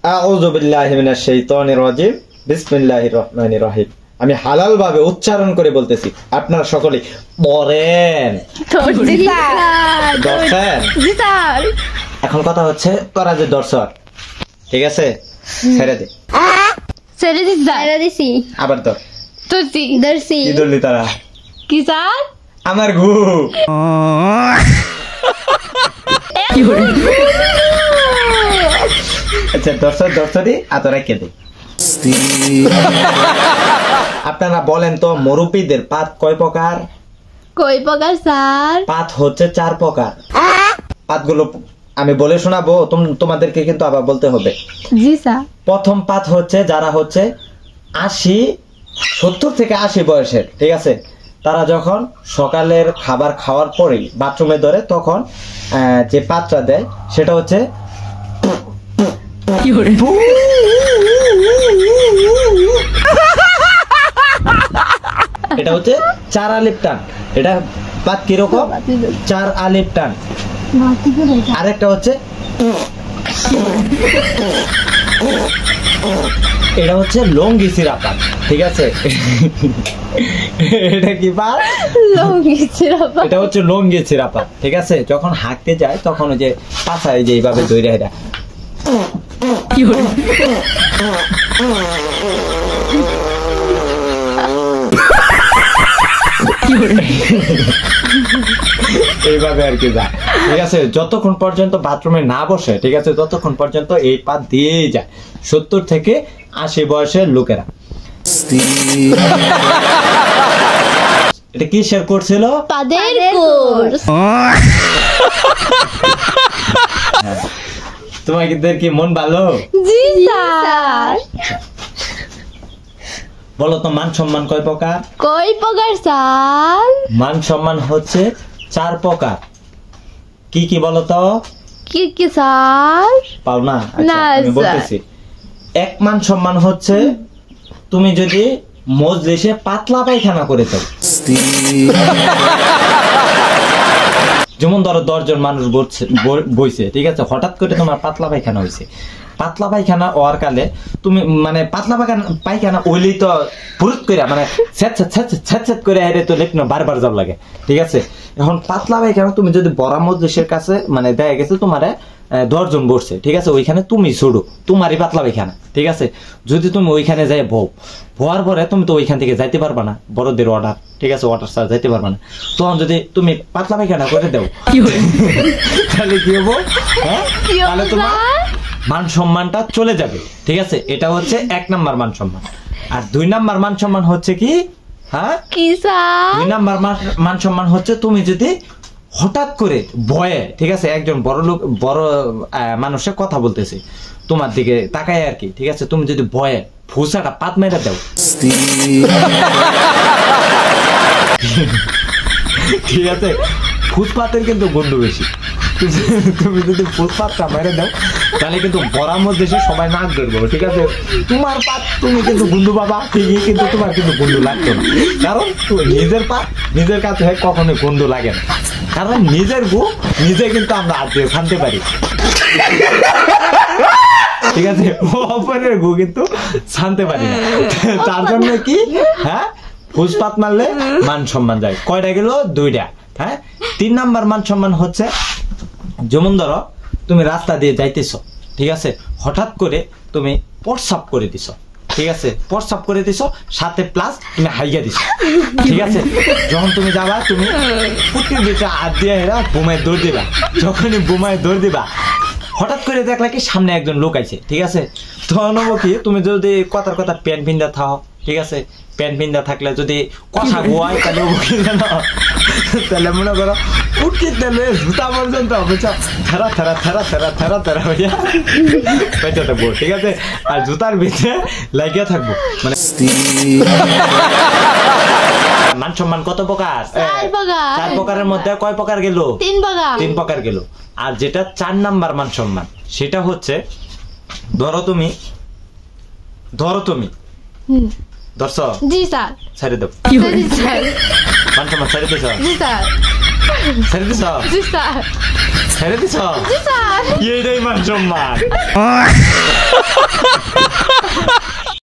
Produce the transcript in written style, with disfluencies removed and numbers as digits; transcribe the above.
আউযু বিল্লাহি মিনাশ শাইতানির রাজিম। বিসমিল্লাহির রহমানির রহিম। আমি হালাল ভাবে উচ্চারণ করে বলতেছি, আপনারা সকলে পড়েন। এখন কথা হচ্ছে তোরা যে দর্শক, ঠিক আছে, ছেড়ে দে। আবার ধর। কি ধরলি তারা? কি স্যার? আমার গু। আচ্ছা দর্শক দর্শকই আতরা কেটে আপনারা বলেন তো মুরব্বীদের পাত কয় প্রকার? কয় প্রকার স্যার? পাত হচ্ছে 4 প্রকার। পাতগুলো আমি বলে শোনাবো, তোমাদেরকে কিন্তু আবার বলতে হবে। জি স্যার। প্রথম পাত হচ্ছে যারা হচ্ছে 70 থেকে 80 বয়সের, ঠিক আছে, তারা যখন সকালের খাবার খাওয়ার পরেই বাথরুমে ধরে তখন যে পাতটা দেয় সেটা হচ্ছে এটা হচ্ছে 4 আলিফ টান। এটা পাত কিরকম? 4 আলিফ টান। আরেকটা হচ্ছে এটা হচ্ছে লঙ্গি সিরা পাত, ঠিক আছে। এটা কি পাত? লঙ্গি সিরা পাত। এটা হচ্ছে লঙ্গি সিরা পাত, ঠিক আছে। যখন হাঁটতে যায় তখন ওই যে পাছায় যে এইভাবে দইরা এটা এইভাবে আর কি যায়, ঠিক আছে। যতক্ষণ পর্যন্ত বাথরুমে না বসে, ঠিক আছে, ততক্ষণ পর্যন্ত এই পাত দিয়েই যায় 70 থেকে 80 বয়সের লোকেরা। এটা কি শেয়ার করছিল? পাদের কোর্স। তোমাদের কি মন ভালো? জি স্যার। বলো তো মান সম্মান কয় প্রকার? কয় প্রকার স্যার? মান সম্মান হচ্ছে 4 প্রকার। কি কি বলো তো? কি কি স্যার? পাও না? আচ্ছা আমি বলতেছি। এক মান সম্মান হচ্ছে তুমি যদি মজলিসে পাতলা পায়খানা করে দাও। যেমন ধরো 10 জন মানুষ বইছে, ঠিক আছে, হঠাৎ করে তোমার পাতলা পায়খানা হয়েছে। পাতলা পায়খানা হওয়ার কালে তুমি মানে পাতলা পায়খানা ওইলেই তো ফুরুত করে মানে ছ্যাঁত করে হেরে তো লেখনো বারবার যাব লাগে, ঠিক আছে। এখন পাতলা পায়খানা তুমি যদি বড় মজলিসের কাছে মানে দেখা গেছে তোমার 10 জন বসছে, ঠিক আছে, ওইখানে তুমি ছোড়ো, তোমারই পাতলা পায়খানা, ঠিক আছে। যদি তুমি ওইখানে যাই ভোয়ার পরে তুমি তো ওইখান থেকে যাইতে পারবা না, বড়দের অর্ডার, ঠিক আছে, অর্ডার ছাড়া যাইতে পারবা না। তখন যদি তুমি পাতলা পায়খানা করে দাও তাহলে কি হবো? হ্যাঁ, তাহলে তোমার মান সম্মানটা চলে যাবে, ঠিক আছে। এটা হচ্ছে 1 নাম্বার মান সম্মান। আর 2 নাম্বার মান সম্মান হচ্ছে কি? হ্যাঁ, কি স্যার? 2 নাম্বার মান সম্মান হচ্ছে তুমি যদি হঠাৎ করে ভয়ে, ঠিক আছে, একজন বড় মানুষের কথা বলতেছে তোমার দিকে তাকায় আর কি, ঠিক আছে, তুমি যদি ভয়ে ফুসাটা পাত মেরে দাও, ঠিক আছে, ফুসপাতের কিন্তু গন্ধ বেশি। তুমি যদি ফুসপাতটা মেরে দাও তাহলে কিন্তু বড় মধ্যে সবাই নাক ধরবো, ঠিক আছে। তোমার পাত তুমি কিন্তু বন্ধু বাবা ঠিকই, কিন্তু তোমার কিন্তু বন্ধু লাগতো না, কারণ নিজের পাত নিজের কাছে কখনোই বন্ধু লাগে না, কারণ নিজের গু নিজে কিন্তু আমরা হাত দিয়ে ছানতে পারি, ঠিক আছে। অপরের গু কিন্তু ছানতে পারি না, তার জন্য কি, হ্যাঁ, ফুসপাত মারলে মান সম্মান যায়। কয়টা গেল? 2টা। হ্যাঁ, 3 নাম্বার মান সম্মান হচ্ছে যেমন ধরো তুমি রাস্তা দিয়ে যাইতেছ, ঠিক আছে, হঠাৎ করে তুমি প্রস্রাব করে দিছ, ঠিক আছে, প্রস্রাব করে দিছ, সাথে প্লাস তুমি হাইয়া দিছ, ঠিক আছে। যখন তুমি যাবা তুমি পুটির ভিতরে হাত দিয়ে হেরা বোমায় দৌড় দিবা। যখনই বোমায় দৌড় দিবা হঠাৎ করে দেখলা কি সামনে একজন লোক আইছে, ঠিক আছে, তখন কি তুমি যদি কথার কথা প্যান্ট পিন্দা থাও, ঠিক আছে, প্যান্ট পিন্দা থাকলে যদি কথা গোয়ায় তাহলে তাহলে মনে করো উঠতে দিলে জুতা পর্যন্ত বুঝছো থেরা থেরা থেরা থেরা থেরা থেরা হইয়া বেঁচে থাকবো, ঠিক আছে। আর জুতার ভিতরে লাগিয়ে থাকবো। মানে মান সম্মান কত প্রকার? 4 প্রকারের মধ্যে কয় প্রকার গেল? 3 প্রকার গেল। আর যেটা 4 নাম্বার মান সম্মান সেটা হচ্ছে ধরো তুমি ধরছো, জি স্যার, ছেড়ে দাও, মান সম্মান ছেড়ে দিছ, জি স্যার, ছেড়ে দিছ, জি স্যার, ছেড়ে দিছ, জি স্যার, এইটাই মান সম্মান।